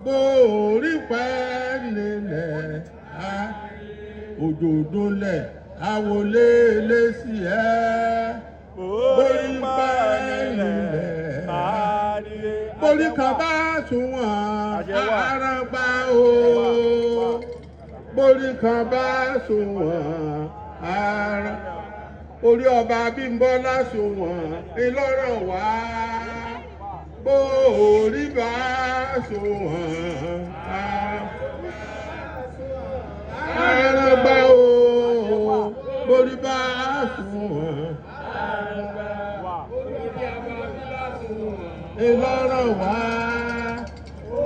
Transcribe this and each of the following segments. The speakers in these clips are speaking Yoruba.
borí pẹ́ nílẹ̀ òjòdó lẹ̀ àwòlé lẹ́sí ẹ́ borí pẹ́ nílẹ̀ borí kan bá sunwọ̀n àràgbá o borí kan bá sunwọ̀n àràgbá orí ọba Abimbola sunwọ̀n ìlọ́rọ̀ wá borí bá sunwọ̀n àràgbá o borí bá sunwọ̀n ìlọ́rọ̀ wá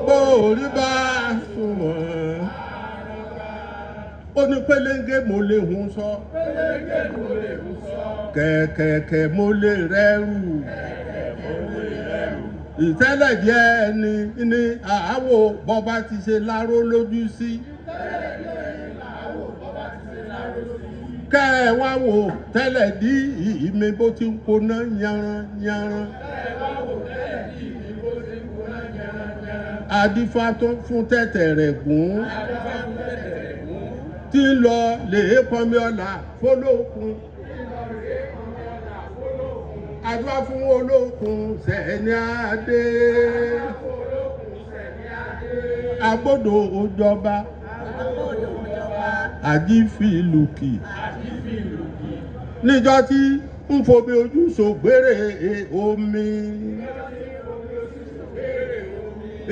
borí bá sunwọ̀n. Ó ní pélégé mo lè hun sọ kẹ̀kẹ̀kẹ̀ mo lè rẹ́rù ìtẹ́lẹ̀ jẹ́ ẹni ní àáwò bọ́ba ti ṣe láró lójú sí kẹ́ ẹ wá wò tẹ́lẹ̀ dí ìmí bó ti ń koná yanran yanran adífá tó fún tẹ̀tẹ̀ rẹ̀ gùn tí ń lọ lè pọnmi ọ̀la fọlọ́kun àdúrà fún olókun sẹ́ni adé agbọ́dọ̀ òjọba àjífìlùkì níjọ́ tí ń fomi ojú sògbére omi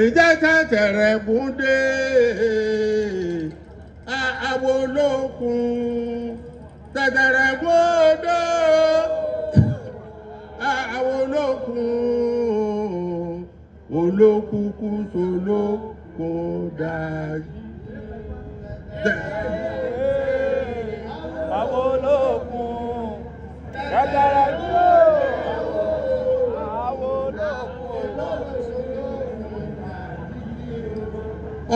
ìjẹ́ tẹ̀tẹ̀ rẹ̀ gùn dé àwọn olókun tẹ̀tẹ̀ rẹ̀ gùn dé àwọn olókun olókùkù sólókun dájú. Àwọn olókun tẹ̀tẹ̀ rẹ̀ gùn dé àwọn olókun.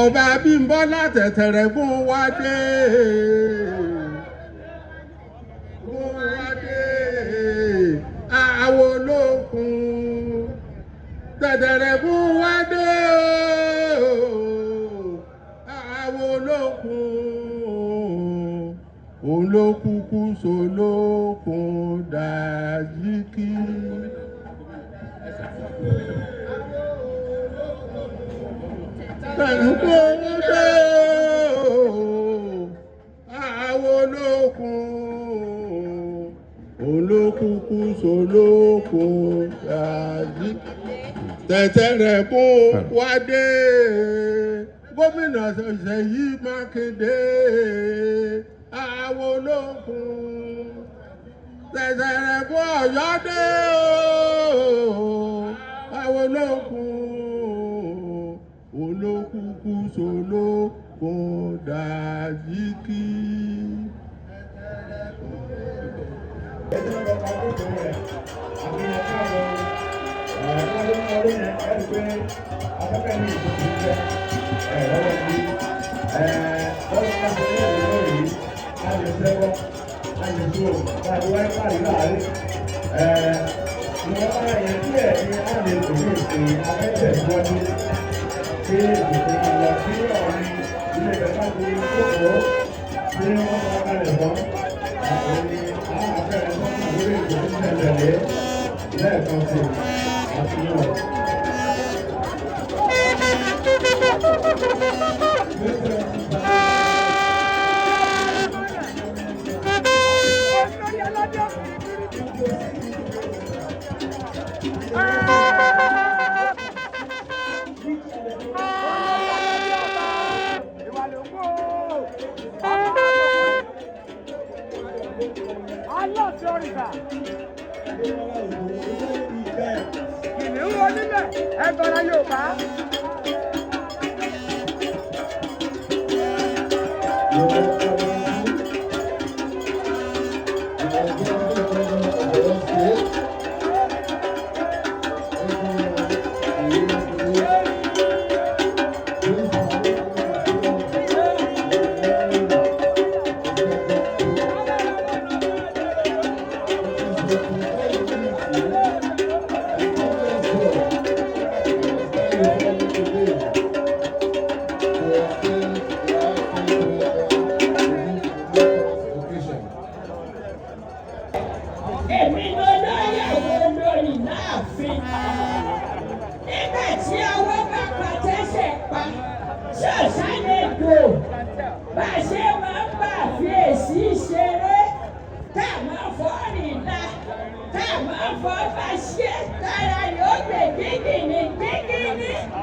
Ọba Abimbola tẹ̀tẹ̀ rẹ̀ gùn wá dé. Àwọn olókun tẹ̀tẹ̀ rẹ̀ gùn wá dé. Àwọn olókun olókùkù sólókun dájíkì. Àwọn olókun olókùkù sólókun dájí tẹ̀tẹ̀ rẹ̀ gùn wá dé. Gómìnà Ṣèyí Mákindé àwọn olókun tẹ̀tẹ̀ rẹ̀ gùn Ọ̀yọ́ dé. Àwọn olókun olókùkù sólókun dájíkì. Kìnìún onílẹ̀ ẹgbẹ̀rún Yorùbá.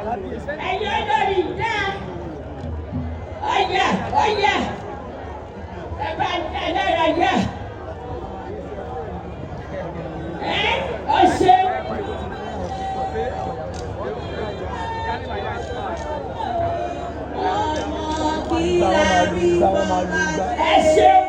ẹ̀yin olórí dá ọ̀yà ẹ bá ń tẹ̀ lọ́rọ̀ yá ọ̀ṣẹ́. Ẹ ṣeun.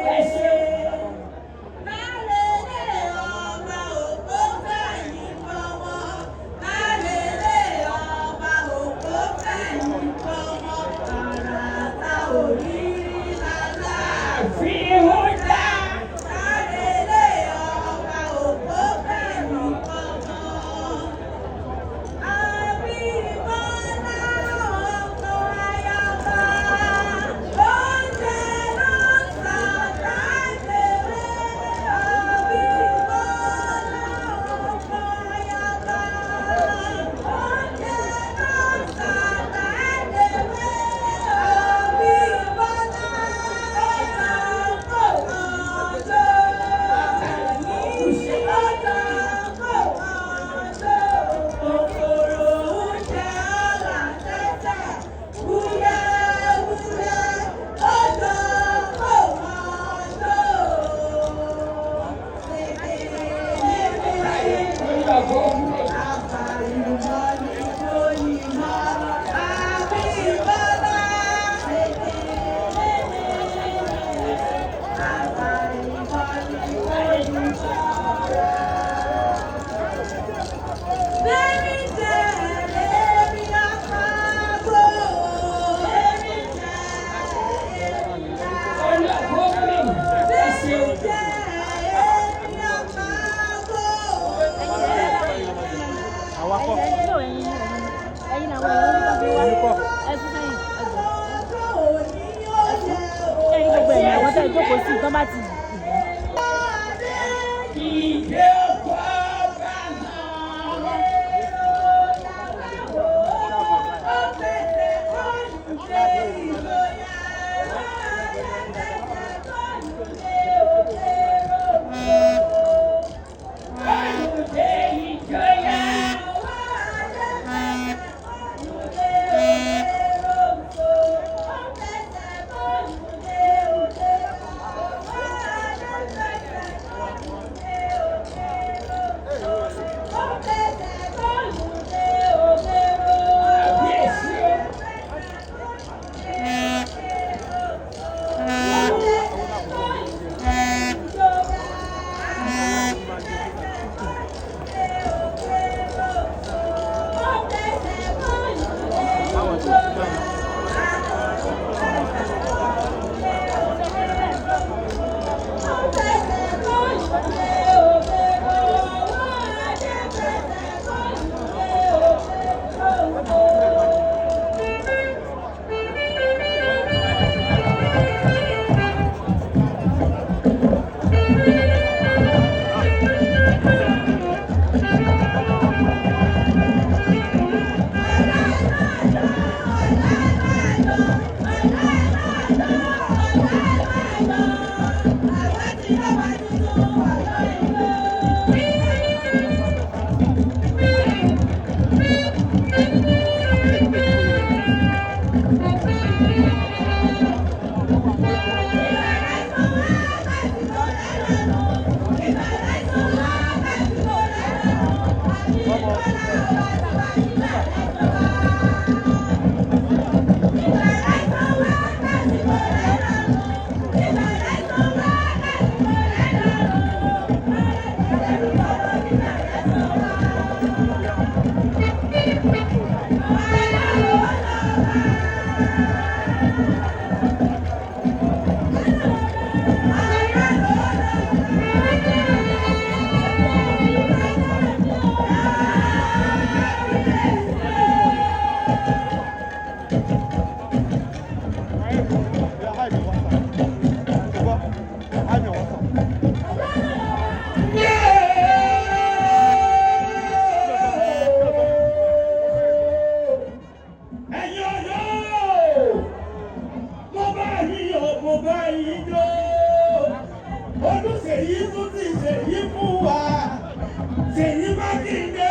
Ṣèyí Mákindé,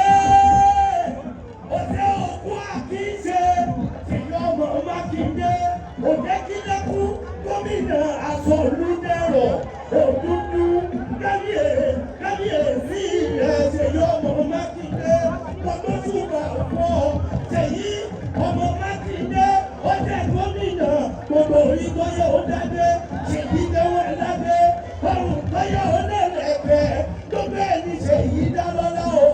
ó ṣe òkú àkíyèsí. ọmọ Mákindé ó jẹ́ gómìnà gbogbo orí tó yẹ ó dáadé ṣèyí dáwọ́ ẹ̀dáde ọrùn tó yẹ ó lẹ́lẹ́gbẹ́ gbogbo ẹni ṣèyí dá lọ́lá o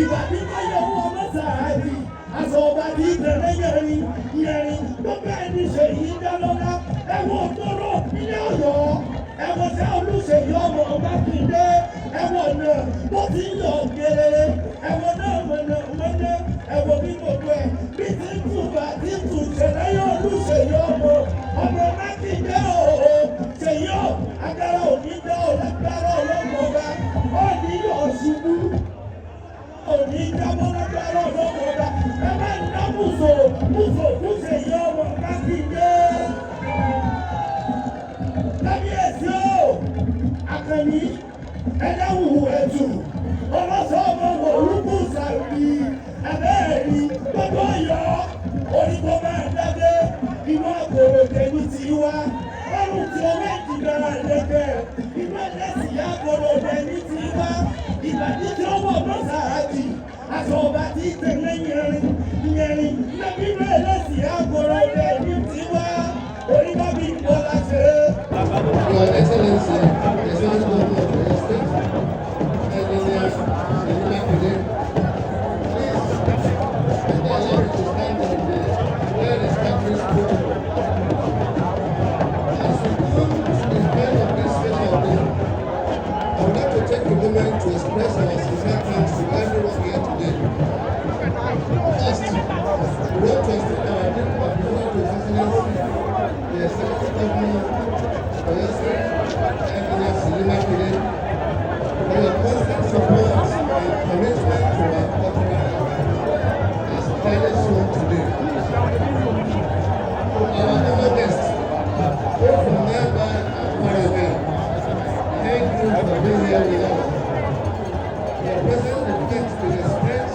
ìbàdí tó yẹ owó mọ́sàájì aṣọ ọba bí tẹ̀lé yẹrin yẹrin gbogbo ẹni ṣèyí dá lọ́lá ẹ̀wọ̀n tóró ilé Ọ̀yọ́ ẹ̀wọ̀n tẹ́ Olúṣèyí ọmọ Mákindé ẹ̀wọ̀n náà bó ti yọ gẹ́rẹ́rẹ́ ẹ̀wọ̀n náà mọ̀nà ẹ̀wọ̀n bí gbogbo ẹ̀ bí ti ń tùbà tí ń tù ṣẹlẹ̀ yọ Olúṣèyí ọmọ Mákindé o ṣèyí ọ̀ agbára òní dá ọ̀ lágbára ọlọ́mọba ọ̀ ní yọ̀ ṣubú òní jábọ́ lágbára ọlọ́mọba ẹ má ń dá bùsọ̀ fún ṣèyí ọmọ Mákindé. Kábíyèsí o Àkànní ẹlẹ́wù ẹ̀tù ọlọ́sọ ọmọ orúkú sàbí abẹ́ẹ̀rí gbogbo Ọ̀yọ́ onígbọ́ máa dáadé inú àgòrò tẹ̀lú ti wá ọrùn tí owó ìdìbẹ̀rẹ̀ lẹ́gbẹ̀ẹ́ inú ẹlẹ́sìn àgòrò tẹ̀lú ti wá ìbàdí tí ó wọ̀ mọ́sàájì aṣọ ọba tí tẹ̀lé yẹrin yẹrin lẹ́bí bẹ́ẹ̀ ẹlẹ́sìn àgòrò tẹ̀lú ti wá onígbọ́ bí Bọ́lá ṣe. Your Excellency, Excellency Governor of your state, Engineer Nibi, please allow me to stand on the well-established road. As we come to the end of this special day, I would like to take a moment to express our sincere thanks to everyone here today. First, we want to extend our deep appreciation to His Excellency, the Executive Governor for your state, Engineer Nibi, for your constant support and commitment to our cultural life, as clearly shown today. To our honor guests, both from nearby and far away, thank you for being here with us. Your presence reflects the respect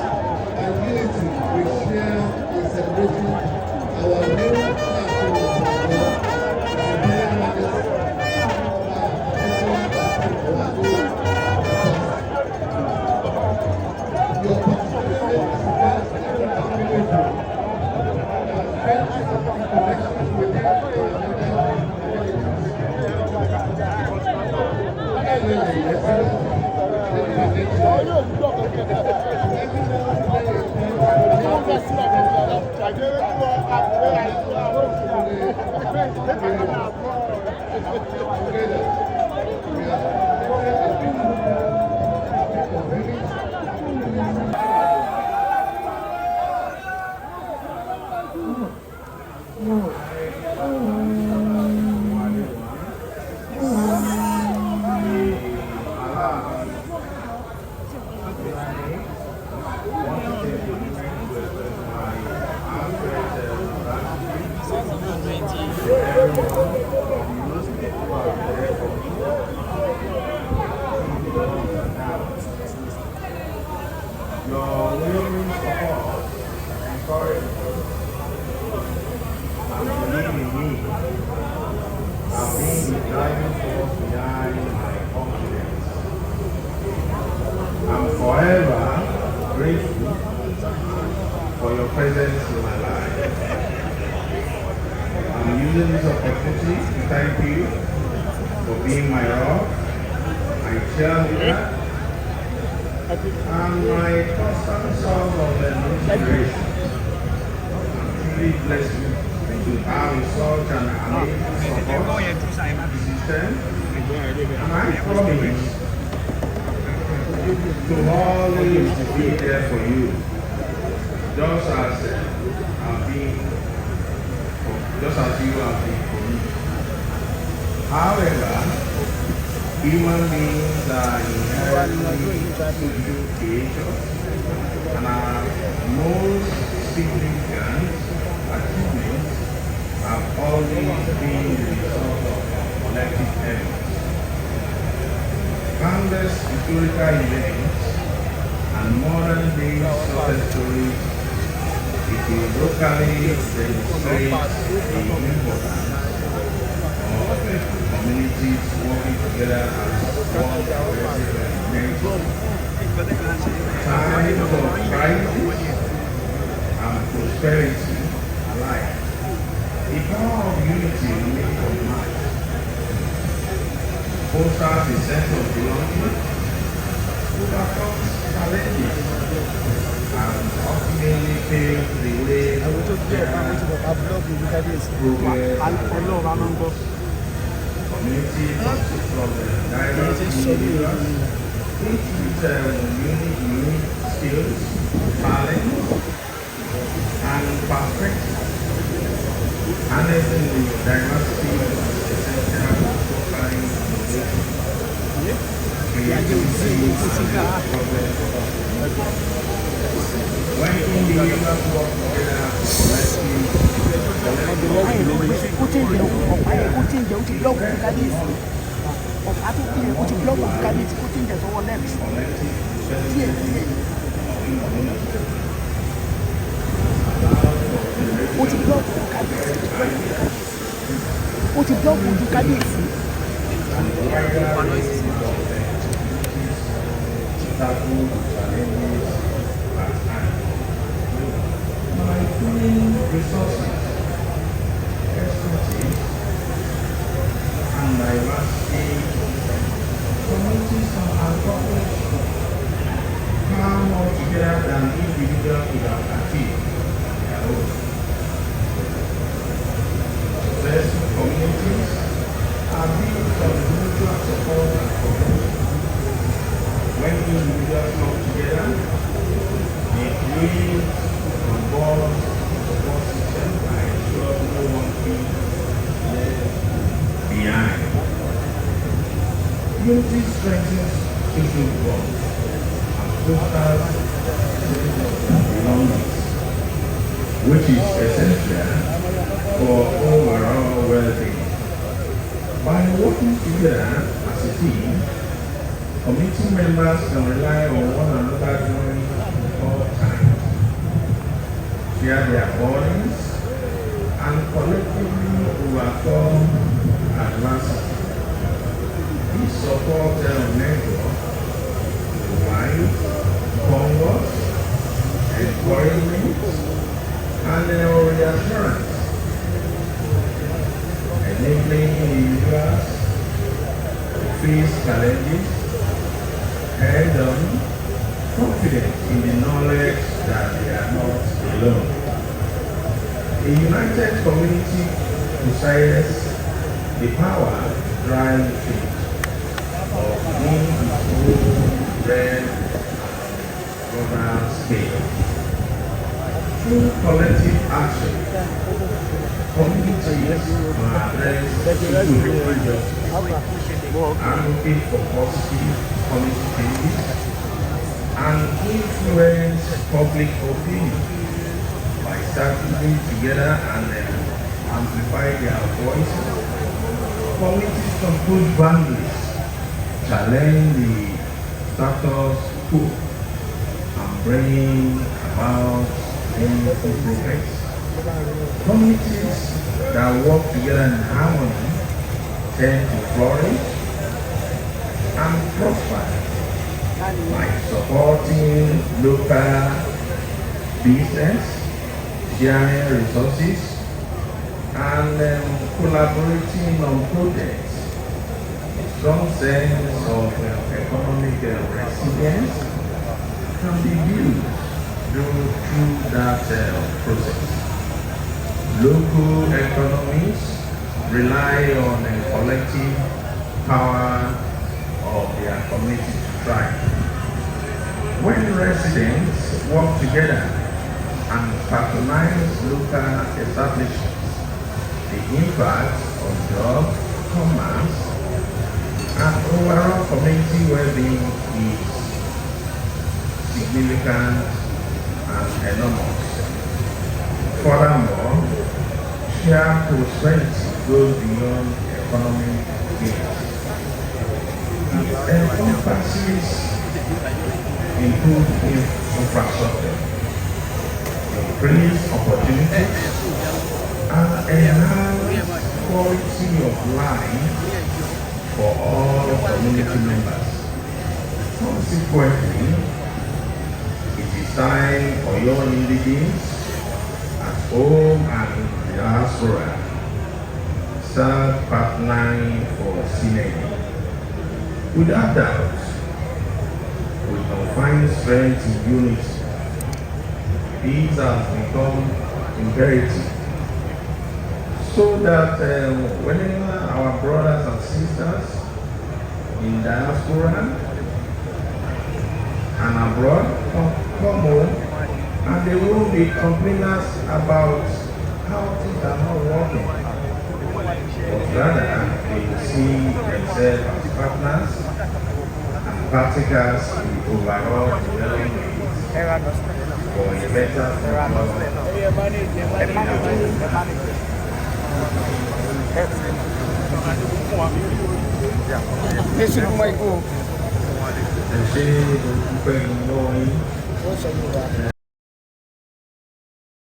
and unity we share in celebrating our new platform of God, His Imperial Majesty, Owoade. Your participation in this event is extremely meaningful. Our friendship and connections within our communities. Finally, Excellency, Your willing support, encouragement, and believing in me have been the driving force behind my confidence. I'm forever grateful for your presence in my life. I'm using this opportunity to thank you for being my rock, my cheerleader, and my constant source of inspiration. I'm truly blessed to have such an amazing support system, and I promise to always be there for you, just as you have been for me. However, human beings are inherently social creatures, and our most significant achievements have always been the result of collective efforts. Countless historical events and modern-day success stories, it will locally demonstrate the importance of communities working together as one cohesive nation. Times of crisis and prosperity The power of unity remains unmatched. Fosters a sense of belonging, overcomes challenges, and ultimately paves the way for progress. Community consists of diverse individuals, each with unique skills, talents, and perspectives. Harnessing the diversity is essential for fostering innovation, creativity, and progress. When individuals work together as a resources, expertise, and diversity, communities are accomplished far more together than individuals could have achieved on their own. Successful communities are built on mutual support and cooperation. When individuals come together, they create a board support system that ensures no one feels left behind. Unity strengthens social bonds and fosters belonging, which is essential for overall well-being. By working together as a team, committee members can rely on one another during all times, share their burdens, and collectively overcome adversity. This support network provides comfort, encouragement, and reassurance, enabling individuals to face challenges head-on, confident in the knowledge that they are not alone. A united community possesses the power to drive change, of being its own red global scale. Through collective action, communities can address social injustice, advocate for positive policy changes, and influence public opinion by standing together and amplify their voices. Communities can push boundaries, challenge the status quo, and bring about meaningful progress. Communities that work together in harmony tend to flourish and prosper by supporting local business, sharing resources, and collaborating on projects. A strong sense of economic resilience can be built through that process. Local economies rely on a collective power of their community to thrive. When residents work together and patronize local establishments, the impact on jobs, commerce, and overall community well-being is significant and enormous. Furthermore, shared prosperity goes beyond economic gains. It encompasses improved infrastructure, increased opportunities, and enhanced quality of life for all community members. Consequently, it is time for your individuals at home and diaspora start partnering for synergy. Without doubt, we can find strength in unity. These have become imperative so that whenever our brothers and sisters in diaspora and abroad come home, and they won't be complaining us about how things are not working, but rather they will see themselves as partners and partakers in the overall development for a better future.